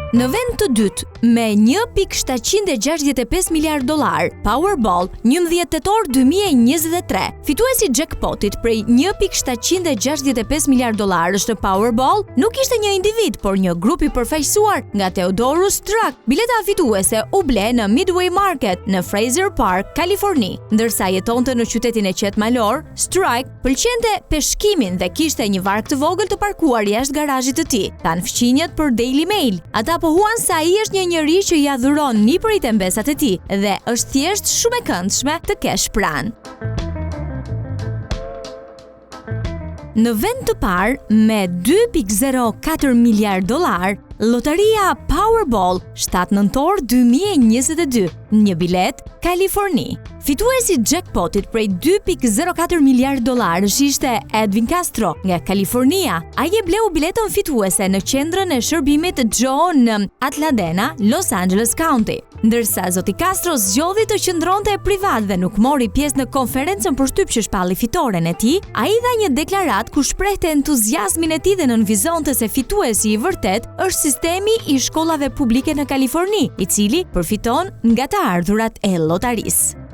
Në vend të dytë, me $1.765 miliard, Powerball, 11 tetor 2023. Fituesi jackpotit prej $1.765 miliard është Powerball nuk ishte një individ, por një grup i përfaqësuar nga Theodorus Strack. Bileta fituese u ble në Midway Market në Fraser Park, Kaliforni. Ndërsa jetonte në qytetin e qetë malor, Strack pëlqente peshkimin dhe kishte një varg të vogël të parkuar jashtë garazhit të tij. Tan fqinjet për Daily Mail. Ata pohuan se ai është një njerëz që ja dhuron nipërit e mbesat e tij dhe është thjesht shumë e këndshme të kesh pranë. Në vend të parë me $2.04 miliard, lotaria Powerball 7 nëntor 2022, një bilet Kaliforni. Fituesi jackpotit prej $2.04 miliard ishte Edwin Castro nga Kalifornia. Ai e bleu biletën fituese në qendrën e shërbimit Joe në Altadena, Los Angeles County. Ndërsa zoti Castro zgjodhi të qëndronte privat dhe nuk mori pjesë në konferencën për shtyp që shpalli fitoren e tij, ai dha një deklaratë ku shprehte entuziazmin e tij dhe nënvizonte se fituesi i vërtet është sistemi i shkollave publike në Kaliforni, i cili përfiton nga të ardhurat e lotarisë.